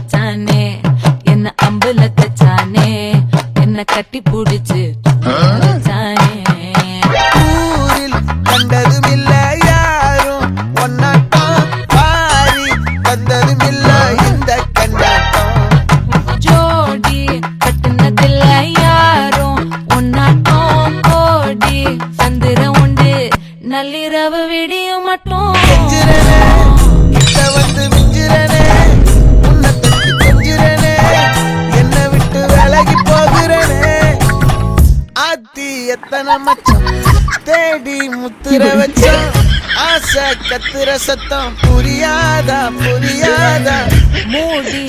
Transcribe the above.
மச்சானே என்ன அம்புல தச்சானே என்ன கட்டி புடிச்சு வச்சானே. ஊரில் கண்டதும் இல்ல யாரும் ஒன்னாட்டம் பாரி வந்ததும் இல்ல இந்த கண்டாட்டம். ஜோடி கட்டுனதில்ல யாரும் ஒன்னாட்டம் கோடி சந்திர உண்டு நள்ளிரவு விடியும் மட்டும் கெஞ்சுறனே, கிட்ட வந்து மிஞ்சுறனே, உன்னை தொட்டு கொஞ்சுறனே, என்னை விட்டு விலகி போகிறனே. ஆத்தி எத்தனை மச்சம் தேடி முத்துற வச்சோம், ஆசை கத்துற சத்தம் புரியாதா புரியாதா. மூடி